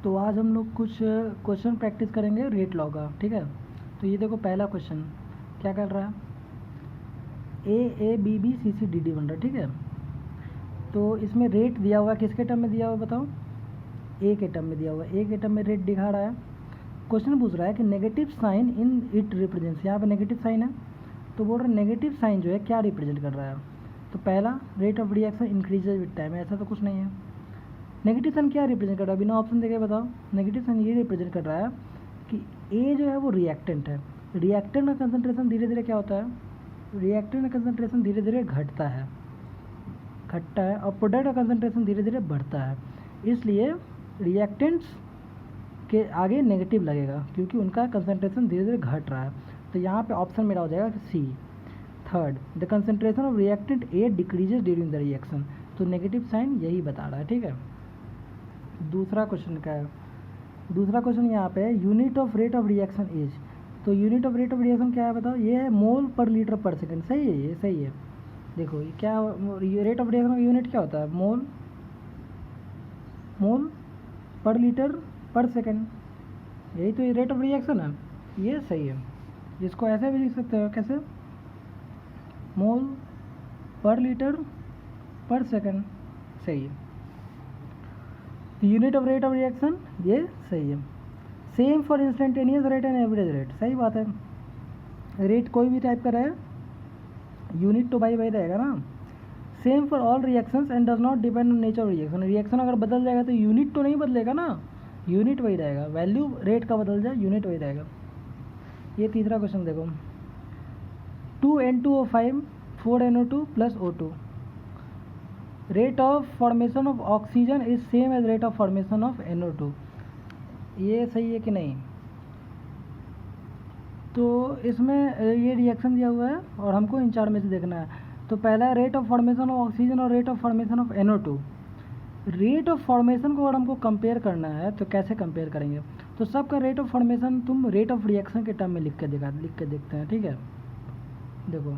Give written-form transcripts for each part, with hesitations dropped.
तो आज हम लोग कुछ क्वेश्चन प्रैक्टिस करेंगे रेट लॉ का, ठीक है। तो ये देखो पहला क्वेश्चन क्या कर रहा है, AABBCCDD बन रहा है, ठीक है। तो इसमें रेट दिया हुआ है, किसके टर्म में दिया हुआ है बताओ, ए के टर्म में दिया हुआ है। ए के टर्म में रेट दिखा रहा है। क्वेश्चन पूछ रहा है कि negative sign in it represents, यहाँ पे नेगेटिव साइन है तो बोल रहा है नेगेटिव साइन जो है क्या रिप्रेजेंट कर रहा है। तो पहला rate of reaction increases with time, ऐसा तो कुछ नहीं है। नेगेटिव साइन क्या रिप्रेजेंट कर रहा है, बिना ऑप्शन देखे बताओ। नेगेटिव साइन ये रिप्रेजेंट कर रहा है कि ए जो है वो रिएक्टेंट है, रिएक्टेंट का कंसंट्रेशन धीरे धीरे क्या होता है, रिएक्टेंट का कंसंट्रेशन धीरे धीरे घटता है और प्रोडक्ट का कंसंट्रेशन धीरे धीरे बढ़ता है। इसलिए रिएक्टेंट्स के आगे नेगेटिव लगेगा क्योंकि उनका कंसंट्रेशन धीरे धीरे घट रहा है। तो यहाँ पे ऑप्शन मेरा हो जाएगा कि C, third, the concentration of reactant A decreases during the reaction. तो नेगेटिव साइन यही बता रहा है, ठीक है। दूसरा क्वेश्चन क्या है, दूसरा क्वेश्चन यहाँ पे है unit of rate of reaction is. तो unit of rate of reaction क्या है बताओ, ये है मोल पर लीटर पर सेकंड। सही है, ये सही है। देखो ये क्या, रेट ऑफ रिएक्शन का यूनिट क्या होता है, मोल पर लीटर पर सेकंड, यही तो रेट ऑफ रिएक्शन है, ये सही है। इसको ऐसे भी लिख सकते हो, कैसे, मोल पर लीटर पर सेकंड, सही है। Unit of rate of reaction ये सही है। Same for instantaneous rate and average rate, सही बात है। रेट कोई भी टाइप का रहे, यूनिट तो भाई रहेगा ना। Same for all reactions and does not depend on nature of reaction. Reaction अगर बदल जाएगा तो यूनिट तो नहीं बदलेगा ना, यूनिट वही रहेगा। वैल्यू रेट का बदल जाए, यूनिट वही रहेगा। ये तीसरा क्वेश्चन देखो, 2N2O5 4NO2 plus O2, rate of formation of oxygen is same as rate of formation of NO2। ये सही है कि नहीं। तो इसमें ये रिएक्शन दिया हुआ है और हमको इन चार में से देखना है। तो पहला rate of formation of oxygen और rate of formation of NO2। Rate of formation को अगर हमको कंपेयर करना है तो कैसे कंपेयर करेंगे, तो सबका रेट ऑफ फॉर्मेशन तुम रेट ऑफ रिएक्शन के टर्म में लिख के देखते हैं, ठीक है। देखो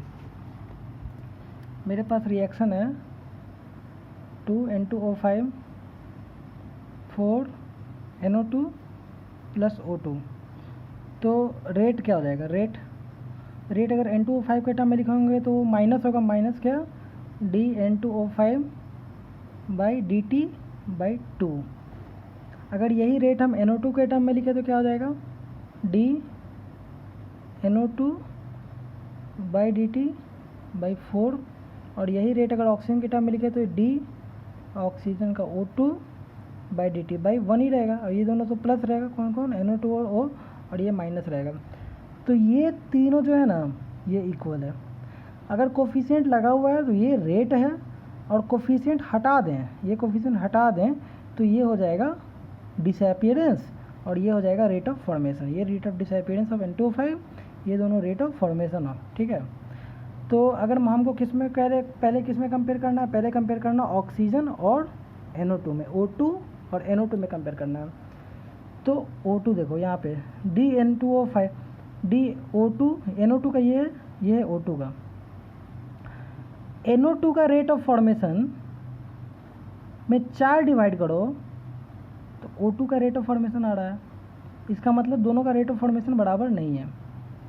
मेरे पास रिएक्शन है 2N2O5 4NO2 प्लस O2। तो रेट क्या हो जाएगा, रेट अगर N2O5 के टर्म में लिखेंगे तो माइनस होगा, माइनस क्या, dN2O5 बाई dt/2। अगर यही रेट हम NO2 के टर्म में लिखे तो क्या हो जाएगा, dNO2 बाई dt/4। और यही रेट अगर ऑक्सीजन के टर्म में लिखे तो डी ऑक्सीजन का O2 बाई dt/1 ही रहेगा। और ये दोनों तो प्लस रहेगा, कौन कौन, NO2 और O, और ये माइनस रहेगा। तो ये तीनों जो है ना ये इक्वल है। अगर कोफिशिएंट लगा हुआ है तो ये रेट है, और कोफिशिएंट हटा दें, ये कोफिशिएंट हटा दें तो ये हो जाएगा डिसअपीयरेंस, और ये हो जाएगा रेट ऑफ फॉर्मेशन। ये rate of disappearance of N2O5, ये दोनों रेट ऑफ फॉर्मेशन ऑफ, ठीक है। तो अगर हमको किस में पहले किस में कंपेयर करना है, पहले कंपेयर करना ऑक्सीजन और NO2 में, O2 और NO2 में कंपेयर करना है। तो O2 देखो यहाँ पे dN2O5 dO2 NO2 का ये है O2 का। NO2 का रेट ऑफ फॉर्मेशन में 4 डिवाइड करो तो O2 का रेट ऑफ फॉर्मेशन आ रहा है। इसका मतलब दोनों का रेट ऑफ फॉर्मेशन बराबर नहीं है।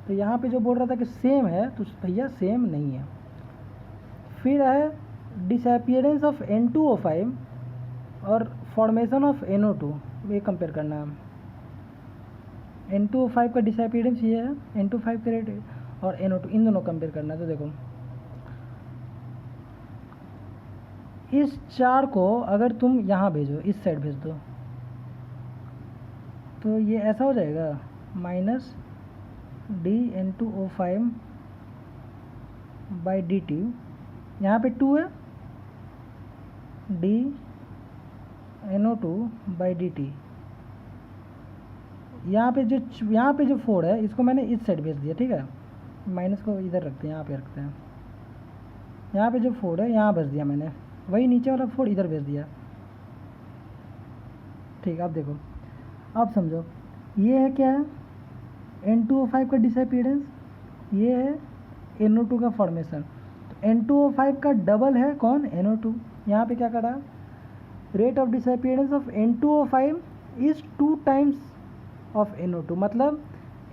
तो यहाँ पे जो बोल रहा था कि सेम है, तो भैया सेम नहीं है। फिर है डिसअपीयरेंस ऑफ N2O5 और फॉर्मेशन ऑफ NO2, ये कंपेयर करना है। N2O5 का डिसअपीयरेंस ये है, N2O5 के रेट और NO2, इन दोनों कंपेयर करना है। तो देखो इस 4 को अगर तुम यहाँ भेजो, इस साइड भेज दो, तो ये ऐसा हो जाएगा, माइनस dN2O5 बाई dt, यहाँ पे 2 है, dNO2 बाई dt। यहाँ पे जो 4 है इसको मैंने इस साइड भेज दिया, ठीक है। माइनस को इधर रखते हैं, यहाँ पे रखते हैं। यहाँ पे जो 4 है यहाँ भेज दिया मैंने, वही नीचे वाला 4 इधर भेज दिया, ठीक। अब देखो, अब समझो, ये है क्या है, N2O5 का डिसअपीयरेंस, ये है NO2 का फॉर्मेशन। तो N2O5 का डबल है कौन, NO2। यहाँ पे क्या करा, rate of disappearance of N2O5 is 2 times of NO2, मतलब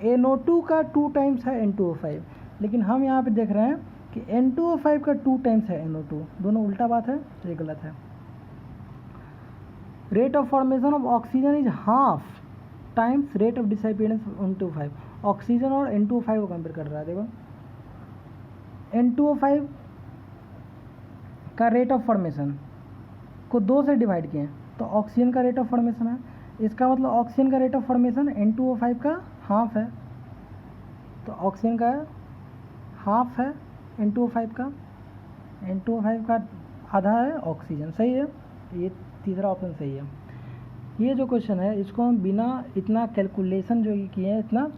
NO2 का 2 टाइम्स है N2O5, लेकिन हम यहाँ पे देख रहे हैं कि N2O5 का 2 टाइम्स है NO2, दोनों उल्टा बात है, ये गलत है। Rate of formation of oxygen is half times rate of disappearance N2O5, oxygen और N2O5 को कंपेयर कर रहा है। देखो N2O5 का रेट ऑफ फॉर्मेशन को 2 से डिवाइड किए तो ऑक्सीजन का रेट ऑफ फॉर्मेशन है, इसका मतलब ऑक्सीजन का रेट ऑफ फॉर्मेशन N2O5 का हाफ है, तो ऑक्सीजन का हाफ है N2O5 का, N2O5 का आधा है ऑक्सीजन, सही है, ये तीसरा ऑप्शन सही है। ये जो क्वेश्चन है इसको हम बिना इतना कैलकुलेशन जो किए हैं, इतना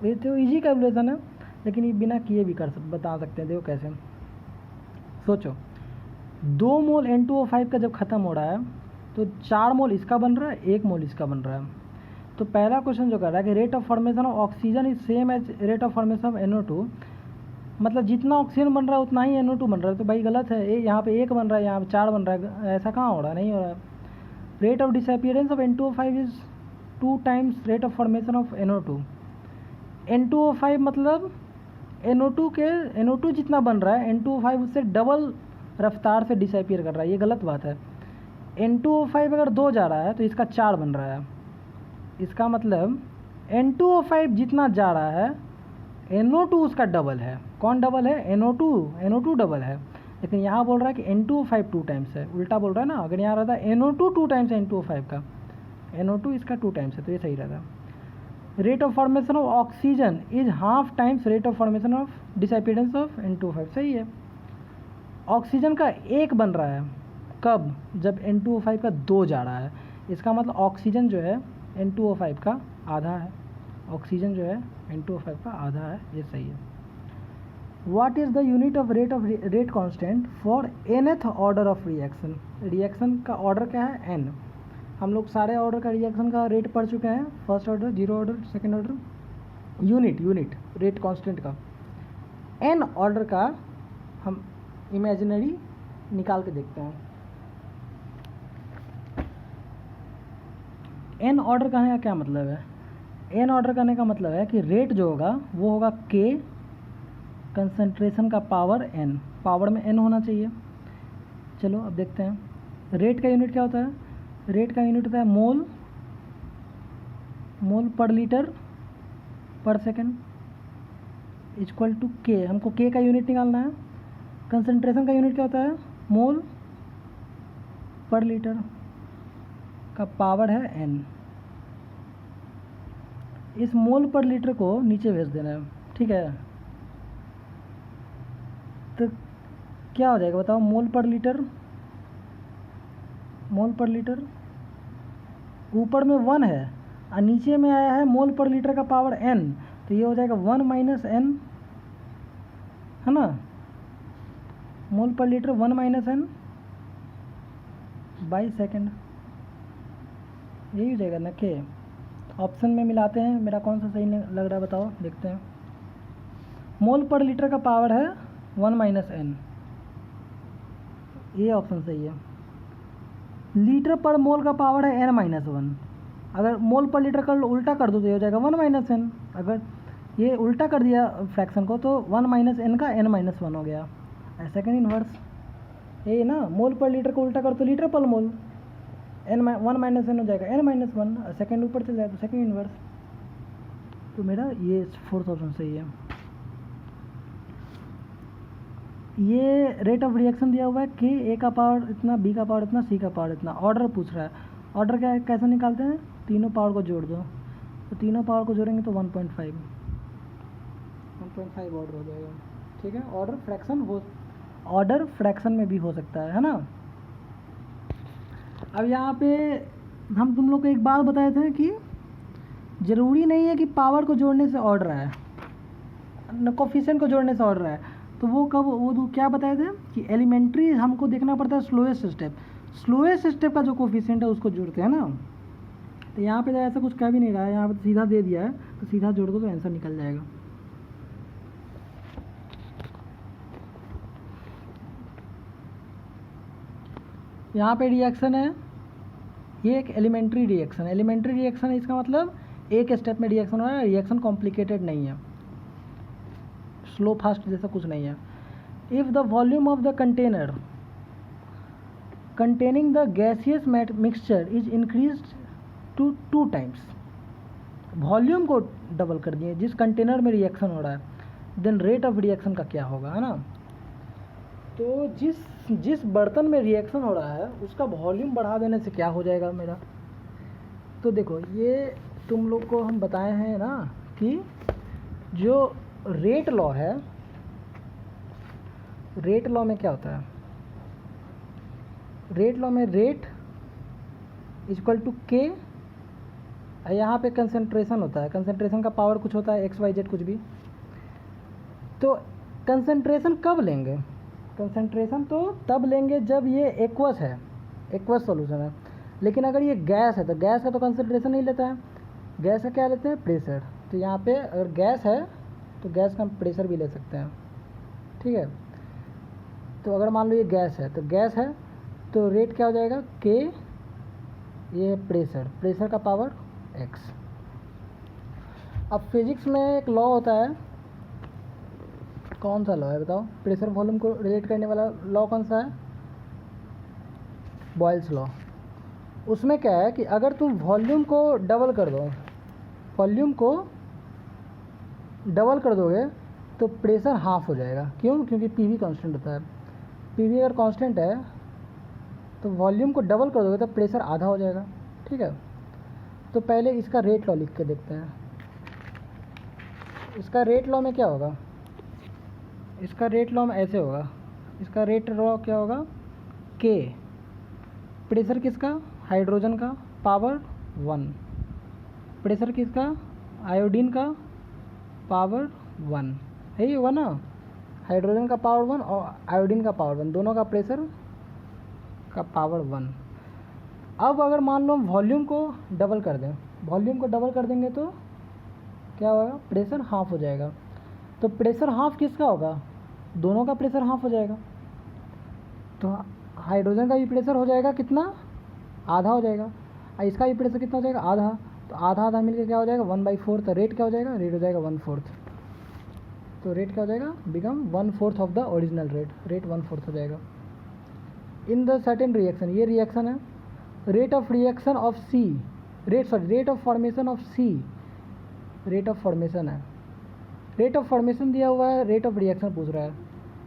ये तो इजी कैलकुलेशन है, लेकिन ये बिना किए भी बता सकते हैं। देखो कैसे, सोचो 2 मोल N2O5 का जब ख़त्म हो रहा है तो 4 मोल इसका बन रहा है, 1 मोल इसका बन रहा है। तो पहला क्वेश्चन जो कर रहा है कि rate of formation of oxygen is same as rate of formation of NO2, मतलब जितना ऑक्सीजन बन रहा है उतना ही NO2 बन रहा है, तो भाई गलत है, यहाँ पे 1 बन रहा है, यहाँ पे 4 बन रहा है, ऐसा कहाँ हो रहा है, नहीं हो रहा है। Rate of disappearance of N2O5 is 2 times rate of formation of NO2, N2O5 मतलब NO2 जितना बन रहा है N2O5 उससे डबल रफ्तार से डिसअपियर कर रहा है, ये गलत बात है। N2O5 अगर 2 जा रहा है तो इसका 4 बन रहा है, इसका मतलब N2O5 जितना जा रहा है NO2 उसका डबल है। कौन डबल है? NO2 डबल है, लेकिन यहाँ बोल रहा है कि N2O5 2 टाइम्स है, उल्टा बोल रहा है ना। अगर यहाँ रहता NO2 2 टाइम्स है N2O5 का, NO2 इसका 2 टाइम्स है, तो ये सही रहता। Rate of formation of oxygen is half times rate of formation of disappearance of N2O5, सही है। ऑक्सीजन का 1 बन रहा है कब? जब N2O5 का 2 जा रहा है, इसका मतलब ऑक्सीजन जो है N2O5 का आधा है, ऑक्सीजन जो है N2O5 का आधा है, ये सही है। What is the unit of rate constant for nth order of reaction? Reaction का ऑर्डर क्या है? n। हम लोग सारे ऑर्डर का रिएक्शन का रेट पढ़ चुके हैं, first order, zero order, second order. Unit rate constant का n ऑर्डर का हम इमेजिनरी निकाल के देखते हैं। n ऑर्डर करने का क्या मतलब है? n ऑर्डर करने का मतलब है कि रेट जो होगा वो होगा k कंसंट्रेशन का पावर n, पावर में n होना चाहिए। चलो अब देखते हैं रेट का यूनिट क्या होता है। रेट का यूनिट होता है मोल पर लीटर पर सेकेंड इक्वल टू k। हमको k का यूनिट निकालना है। कंसंट्रेशन का यूनिट क्या होता है? मोल पर लीटर का पावर है n। इस मोल पर लीटर को नीचे भेज देना है, ठीक है। तो क्या हो जाएगा बताओ? मोल पर लीटर ऊपर में 1 है और नीचे में आया है मोल पर लीटर का पावर n, तो ये हो जाएगा 1 माइनस n, है ना। मोल पर litre 1 minus n by second, यही हो जाएगा ना के। ऑप्शन में मिलाते हैं, मेरा कौन सा सही लग रहा है बताओ, देखते हैं। मोल पर लीटर का पावर है 1 माइनस n, ये ऑप्शन सही है। लीटर पर मोल का पावर है n माइनस 1, अगर मोल पर लीटर का उल्टा कर दो तो ये हो जाएगा 1 माइनस n। अगर ये उल्टा कर दिया फ्रैक्शन को तो 1 माइनस n का n माइनस 1 हो गया, सेकेंड इन्वर्स। ये ना मोल पर लीटर को उल्टा कर तो लीटर पर मोल, n 1 माइनस n हो जाएगा n माइनस 1, सेकेंड ऊपर चल जाएगा तो सेकेंड इन्वर्स। तो मेरा ये फोर्थ ऑप्शन सही है। ये रेट ऑफ रिएक्शन दिया हुआ है कि a का पावर इतना, b का पावर इतना, c का पावर इतना। ऑर्डर पूछ रहा है, ऑर्डर क्या कैसे निकालते हैं? तीनों पावर को जोड़ दो, तो तीनों पावर को जोड़ेंगे तो 1.5 ऑर्डर हो जाएगा, ठीक है। ऑर्डर फ्रैक्शन में भी हो सकता है ना। अब यहाँ पे हम तुम लोग को एक बात बताए थे कि ज़रूरी नहीं है कि पावर को जोड़ने से ऑर्डर है, कोफिशिएंट को जोड़ने से ऑर्डर है। तो वो कब, वो क्या बताए थे कि एलिमेंट्री हमको देखना पड़ता है स्लोएस्ट स्टेप का जो कोफिशिएंट है उसको जोड़ते हैं ना। तो यहाँ पे तो ऐसा कुछ कह भी नहीं रहा है, यहाँ पे सीधा दे दिया है, तो सीधा जोड़ दो तो आंसर निकल जाएगा। यहाँ पे रिएक्शन है ये एक एलिमेंट्री रिएक्शन, एलिमेंट्री रिएक्शन है, इसका मतलब एक स्टेप में रिएक्शन हो रहा है, रिएक्शन कॉम्प्लिकेटेड नहीं है, स्लो फास्ट जैसा कुछ नहीं है। If the volume of the container containing the gaseous mixture is increased to 2 times, volume को डबल कर दिए जिस कंटेनर में रिएक्शन हो रहा है, देन रेट ऑफ रिएक्शन का क्या होगा, है ना। तो जिस बर्तन में रिएक्शन हो रहा है उसका वॉल्यूम बढ़ा देने से क्या हो जाएगा मेरा। तो देखो ये तुम लोग को हम बताए हैं ना कि जो रेट लॉ है, रेट लॉ में क्या होता है, रेट लॉ में रेट इक्वल टू के, यहाँ पे कंसंट्रेशन होता है, कंसंट्रेशन का पावर कुछ होता है एक्स वाई जेड कुछ भी। तो कंसंट्रेशन कब लेंगे, कंसंट्रेशन तो तब लेंगे जब ये एक्वस है, एक्वस सॉल्यूशन है। लेकिन अगर ये गैस है तो गैस का तो कंसंट्रेशन नहीं लेता है, गैस का क्या लेते हैं, प्रेशर। तो यहाँ पे अगर गैस है तो गैस का हम प्रेशर भी ले सकते हैं, ठीक है। तो अगर मान लो ये गैस है तो गैस है तो रेट क्या हो जाएगा, के, ये प्रेशर, प्रेशर का पावर एक्स। अब फिजिक्स में एक लॉ होता है, कौन सा लॉ है बताओ, प्रेशर वॉल्यूम को रिलेट करने वाला लॉ कौन सा है, बॉयल्स लॉ। उसमें क्या है कि अगर तुम वॉल्यूम को डबल कर दो, वॉल्यूम को डबल कर दोगे तो प्रेशर हाफ हो जाएगा। क्यों, क्योंकि पीवी कांस्टेंट होता है, पीवी अगर कांस्टेंट है तो वॉल्यूम को डबल कर दोगे तो प्रेशर आधा हो जाएगा, ठीक है। तो पहले इसका रेट लॉ लिख के देखते हैं। इसका रेट लॉ में क्या होगा, इसका रेट लॉ में ऐसे होगा, इसका रेट लॉ क्या होगा, के, प्रेशर किसका, हाइड्रोजन का, पावर 1, प्रेशर किसका, आयोडीन का, पावर 1 है, ये हुआ ना, हाइड्रोजन का पावर 1 और आयोडीन का पावर 1, दोनों का प्रेशर का पावर 1। अब अगर मान लो हम वॉल्यूम को डबल कर दें, वॉल्यूम को डबल कर देंगे तो क्या होगा, प्रेशर हाफ हो जाएगा। तो प्रेशर हाफ किसका होगा, दोनों का प्रेशर हाफ हो जाएगा। तो हाइड्रोजन का भी प्रेशर हो जाएगा कितना, आधा हो जाएगा, और इसका भी प्रेशर कितना हो जाएगा, आधा। तो आधा आधा मिलकर क्या हो जाएगा, 1/4। तो रेट क्या हो जाएगा, रेट हो जाएगा 1/4। तो रेट क्या हो जाएगा, become 1/4 of the original rate, rate 1/4 हो जाएगा। इन द सर्टेन रिएक्शन, ये रिएक्शन है, rate of reaction of C, rate of formation of C, rate of formation है, रेट ऑफ फॉर्मेशन दिया हुआ है, रेट ऑफ रिएक्शन पूछ रहा है।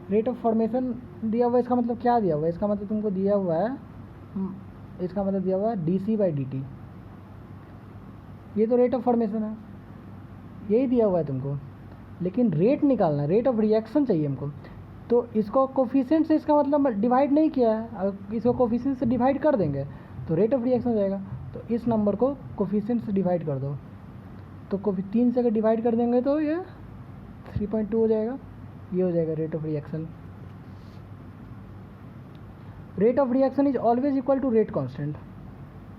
रेट ऑफ फॉर्मेशन दिया हुआ है, इसका मतलब क्या दिया हुआ है, इसका मतलब तुमको दिया हुआ है, इसका मतलब दिया हुआ है dc/dt, ये तो रेट ऑफ फॉर्मेशन है, यही दिया हुआ है तुमको। लेकिन रेट निकालना है, रेट ऑफ रिएक्शन चाहिए हमको। तो इसको कोफिशिएंट से, इसका मतलब डिवाइड नहीं किया है, अगर इसको कोफिशिएंट से डिवाइड कर देंगे तो रेट ऑफ रिएक्शन हो जाएगा। तो इस नंबर को कोफिशिएंट से डिवाइड कर दो, तो 3 से अगर डिवाइड कर देंगे तो ये 3.2 हो जाएगा, ये हो जाएगा rate of reaction. Rate of reaction is always equal to rate constant.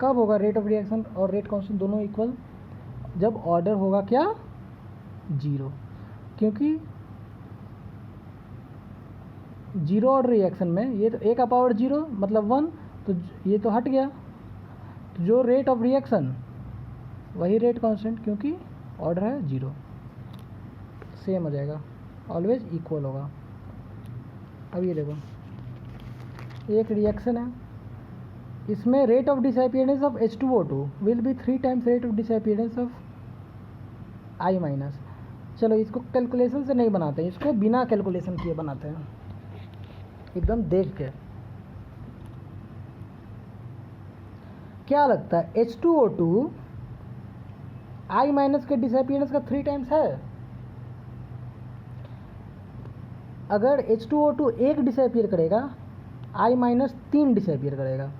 कब होगा रेट ऑफ रिएक्शन और रेट कांस्टेंट दोनों इक्वल, जब ऑर्डर होगा क्या, 0। क्योंकि 0 ऑर्डर रिएक्शन में ये तो a का पावर 0 मतलब 1, तो ये तो हट गया, तो जो रेट ऑफ रिएक्शन वही रेट कांस्टेंट, क्योंकि ऑर्डर है 0, सेम हो जाएगा, ऑलवेज इक्वल होगा। अब ये देखो, एक रिएक्शन है, इसमें rate of disappearance of H2O2 will be 3 times rate of disappearance of I-। चलो इसको कैलकुलेशन से नहीं बनाते हैं, इसको बिना कैलकुलेशन किए बनाते हैं, एकदम देख के। क्या लगता है H2O2 I- के डिसअपीयरेंस का 3 टाइम्स है? अगर H2O2 एक डिसअपीयर करेगा, I- 3 डिसअपीयर करेगा,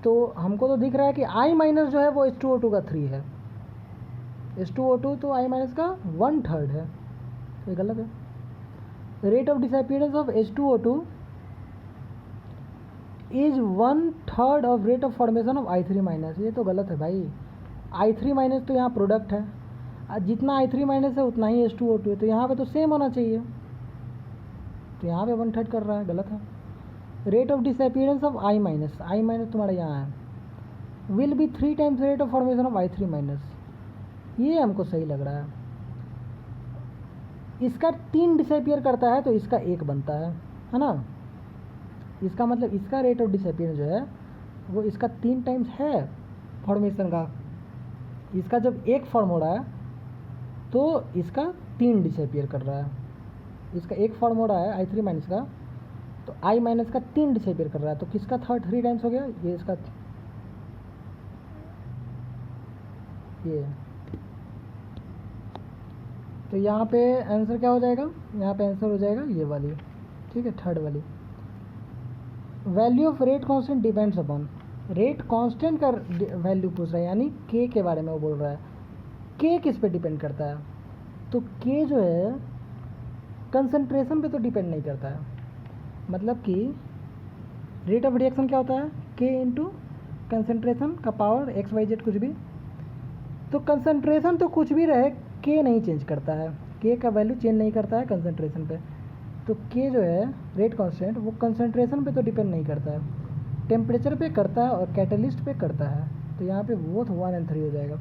तो हमको तो दिख रहा है कि I- जो है वो H2O2 का 3 है, H2O2 तो I- का 1/3 है, तो ये गलत है। Rate of disappearance of H2O2 is 1/3 of rate of formation of I3-, ये तो गलत है भाई। I3- तो यहाँ प्रोडक्ट है, जितना I3- है उतना ही H2O2 है, तो यहाँ पे तो सेम होना चाहिए, तो यहाँ पे 1/3 कर रहा है, गलत है। Rate of disappearance of I-, तुम्हारा यहाँ है, will be 3 times rate of formation of I3 minus, ये हमको सही लग रहा है। इसका 3 डिसअपियर करता है तो इसका 1 बनता है ना। इसका मतलब इसका रेट ऑफ डिसअपियर जो है वो इसका 3 टाइम्स है फॉर्मेशन का। इसका जब 1 फॉर्म हो रहा है तो इसका 3 डिसअपियर कर रहा है। इसका 1 फॉर्म हो रहा है I3 माइनस का, तो I माइनस का 3 डिसअपियर कर रहा है, तो किसका 3 टाइम्स हो गया, ये इसका, ये। तो यहाँ पे आंसर क्या हो जाएगा, यहाँ पे आंसर हो जाएगा ये वाली, ठीक है, थर्ड वाली। Value of rate constant depends upon, rate constant का वैल्यू पूछ रहा है, यानी के के बारे में वो बोल रहा है। के किस पे डिपेंड करता है, तो के जो है कंसंट्रेशन पे तो डिपेंड नहीं करता है। मतलब कि रेट ऑफ रिएक्शन क्या होता है, के इंटू कंसंट्रेशन का पावर XYZ कुछ भी। तो कंसंट्रेशन तो कुछ भी रहे, के नहीं चेंज करता है, के का वैल्यू चेंज नहीं करता है कंसंट्रेशन पे। तो के जो है रेट कांस्टेंट वो कंसंट्रेशन पे तो डिपेंड नहीं करता है, टेम्परेचर पे करता है और कैटलिस्ट पे करता है। तो यहाँ पे बोथ 1 और 3 हो जाएगा।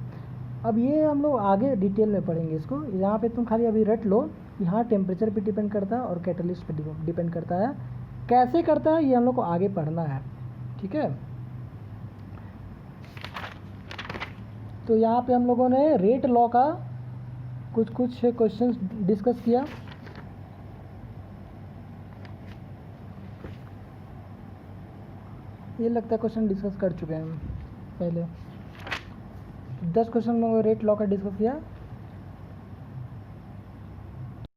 अब ये हम लोग आगे डिटेल में पढ़ेंगे इसको, यहाँ पे तुम खाली अभी रट लो, यहाँ टेम्परेचर पे डिपेंड करता है और कैटलिस्ट पे डिपेंड करता है। कैसे करता है ये हम लोग को आगे पढ़ना है, ठीक है। तो यहाँ पे हम लोगों ने रेट लॉ का कुछ क्वेश्चंस डिस्कस किया। ये लगता है क्वेश्चन डिस्कस कर चुके हैं हम पहले। 10 क्वेश्चन में रेट लॉ का डिस्कस किया।